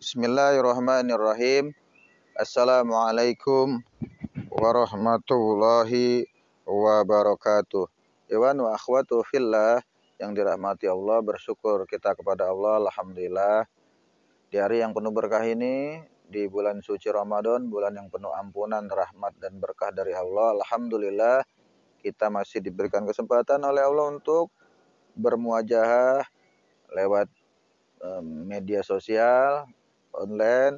Bismillahirrahmanirrahim. Assalamualaikum warahmatullahi wabarakatuh. Iwan wa akhwatu fillah yang dirahmati Allah, bersyukur kita kepada Allah, alhamdulillah. Di hari yang penuh berkah ini, di bulan suci Ramadan, bulan yang penuh ampunan, rahmat dan berkah dari Allah, alhamdulillah kita masih diberikan kesempatan oleh Allah untuk bermuajahah lewat media sosial online,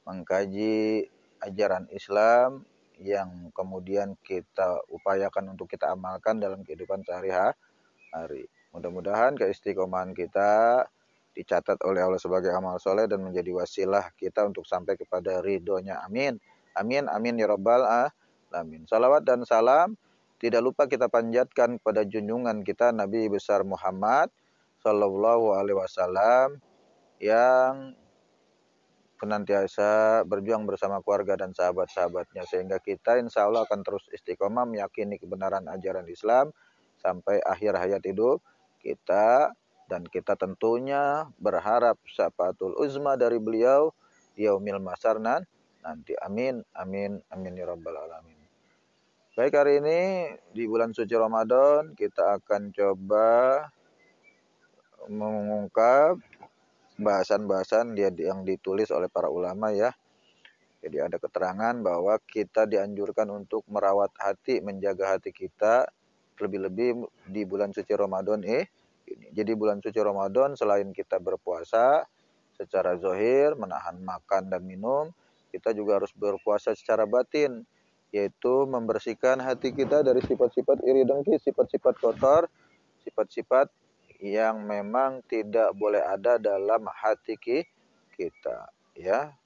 mengkaji ajaran Islam yang kemudian kita upayakan untuk kita amalkan dalam kehidupan sehari-hari. Mudah-mudahan keistiqomahan kita dicatat oleh Allah sebagai amal soleh dan menjadi wasilah kita untuk sampai kepada ridhonya. Amin. Amin, amin ya rabbal alamin. Salawat dan salam tidak lupa kita panjatkan kepada junjungan kita Nabi besar Muhammad Sallallahu Alaihi Wasallam yang senantiasa berjuang bersama keluarga dan sahabat-sahabatnya, sehingga kita insya Allah akan terus istiqomah meyakini kebenaran ajaran Islam sampai akhir hayat hidup kita, dan kita tentunya berharap syafaatul uzma dari beliau yaumil mahsyar nanti. Amin, amin, amin ya rabbal alamin. Baik, hari ini di bulan suci Ramadan kita akan coba mengungkap bahasan-bahasan yang ditulis oleh para ulama ya. Jadi ada keterangan bahwa kita dianjurkan untuk merawat hati, menjaga hati kita, lebih-lebih di bulan suci Ramadan ini. Jadi bulan suci Ramadan selain kita berpuasa secara zahir, menahan makan dan minum, kita juga harus berpuasa secara batin, yaitu membersihkan hati kita dari sifat-sifat iri dengki, sifat-sifat kotor, sifat-sifat yang memang tidak boleh ada dalam hati kita ya.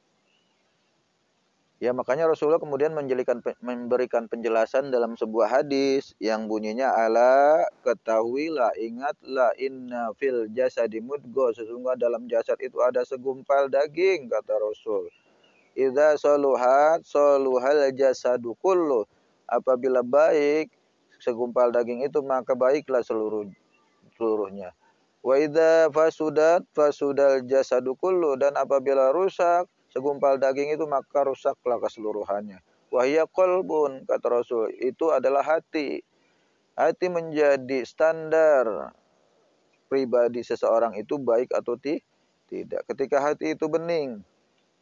Ya, makanya Rasulullah kemudian memberikan penjelasan dalam sebuah hadis yang bunyinya, ala ketahuilah, ingatlah, inna fil jasadi mudghah, sesungguhnya dalam jasad itu ada segumpal daging, kata Rasul. Idza saluhat saluhal jasadu kullu, apabila baik segumpal daging itu maka baiklah seluruhnya. Wa idza fasudat fasudal jasadu kullu, dan apabila rusak segumpal daging itu maka rusaklah keseluruhannya. Wa hiya qalbun, kata Rasul, itu adalah hati. Hati menjadi standar pribadi seseorang itu baik atau tidak. Ketika hati itu bening,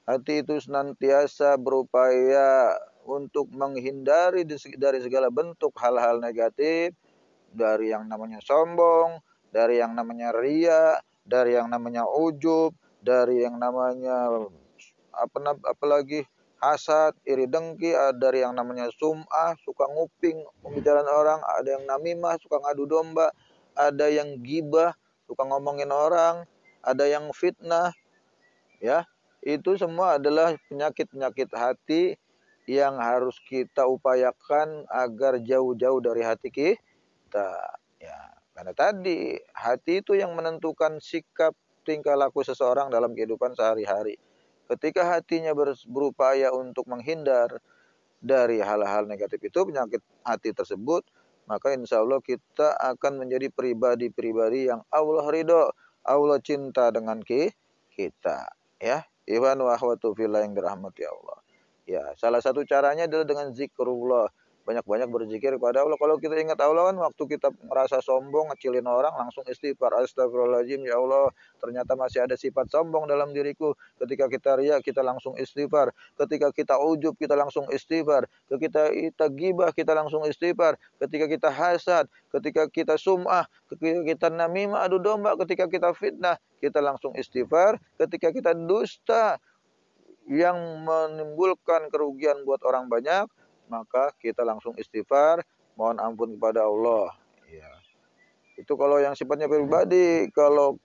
hati itu senantiasa berupaya untuk menghindari dari segala bentuk hal-hal negatif, dari yang namanya sombong, dari yang namanya ria, dari yang namanya ujub, dari yang namanya apalagi hasad, iri dengki, dari yang namanya sum'ah, suka nguping pembicaraan orang, ada yang namimah, suka ngadu domba, ada yang gibah, suka ngomongin orang, ada yang fitnah, ya. Itu semua adalah penyakit-penyakit hati yang harus kita upayakan agar jauh-jauh dari hati kita. Ya, karena tadi hati itu yang menentukan sikap tingkah laku seseorang dalam kehidupan sehari-hari. Ketika hatinya berupaya untuk menghindar dari hal-hal negatif itu, penyakit hati tersebut, maka insya Allah kita akan menjadi pribadi-pribadi yang Allah ridho, Allah cinta dengan kita. Ya, Iwan wa akhwatu fillah yang dirahmati Allah. Ya, salah satu caranya adalah dengan zikrullah. Banyak-banyak berzikir kepada Allah. Kalau kita ingat Allah kan waktu kita merasa sombong, ngecilin orang, langsung istighfar. Astagfirullahaladzim, ya Allah, ternyata masih ada sifat sombong dalam diriku. Ketika kita riya, kita langsung istighfar. Ketika kita ujub, kita langsung istighfar. Ketika kita gibah, kita langsung istighfar. Ketika kita hasad, ketika kita sum'ah, ketika kita namimah, adu domba, ketika kita fitnah, kita langsung istighfar. Ketika kita dusta yang menimbulkan kerugian buat orang banyak, maka kita langsung istighfar, mohon ampun kepada Allah. Ya. Itu kalau yang sifatnya pribadi. Kalau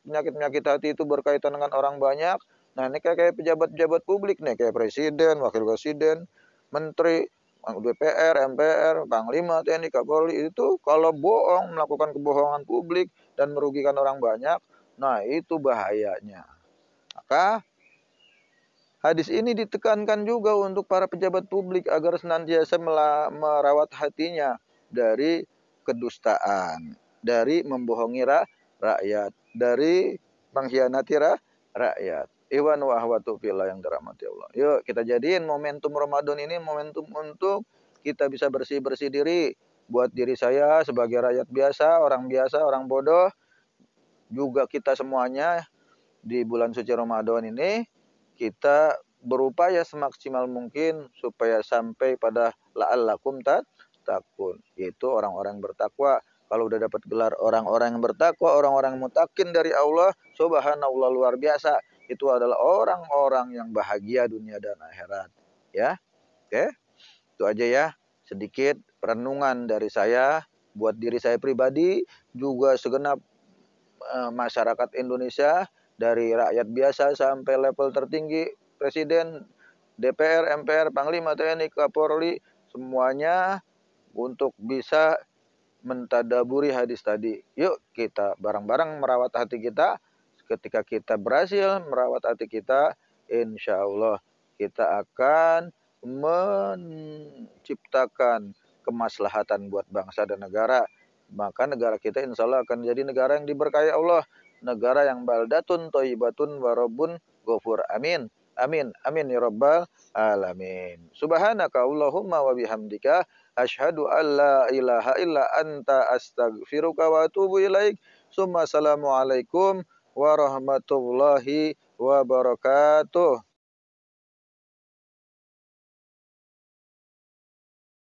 penyakit-penyakit hati itu berkaitan dengan orang banyak. Nah, ini kayak pejabat-pejabat publik nih, kayak presiden, wakil presiden, menteri, DPR, MPR, Panglima TNI, Kapolri, itu kalau bohong, melakukan kebohongan publik dan merugikan orang banyak, nah itu bahayanya. Maka hadis ini ditekankan juga untuk para pejabat publik agar senantiasa merawat hatinya dari kedustaan, dari membohongi rakyat, dari mengkhianati rakyat. Iwan wa akhwatu fillah yang dirahmati Allah. Yuk kita jadiin momentum Ramadan ini momentum untuk kita bisa bersih-bersih diri. Buat diri saya sebagai rakyat biasa, orang bodoh, juga kita semuanya di bulan suci Ramadan ini kita berupaya semaksimal mungkin supaya sampai pada la'allakum tattaqun, yaitu orang-orang bertakwa. Kalau udah dapat gelar orang-orang yang bertakwa, orang-orang mutakin dari Allah, subhanallah luar biasa. Itu adalah orang-orang yang bahagia dunia dan akhirat. Ya, oke. Itu aja ya, sedikit renungan dari saya buat diri saya pribadi, juga segenap masyarakat Indonesia, dari rakyat biasa sampai level tertinggi, Presiden, DPR, MPR, Panglima TNI, Kapolri, semuanya untuk bisa mentadaburi hadis tadi. Yuk kita bareng-bareng merawat hati kita. Ketika kita berhasil merawat hati kita, insya Allah kita akan menciptakan kemaslahatan buat bangsa dan negara. Maka negara kita insya Allah akan jadi negara yang diberkahi Allah. Negara yang baldatun toibatun warobun ghafur. Amin. Amin. Amin ya rabbal alamin. Subhanaka Allahumma wa bihamdika asyhadu an la ilaha illa anta astaghfiruka wa atubu ilaik. Assalamualaikum warahmatullahi wabarakatuh.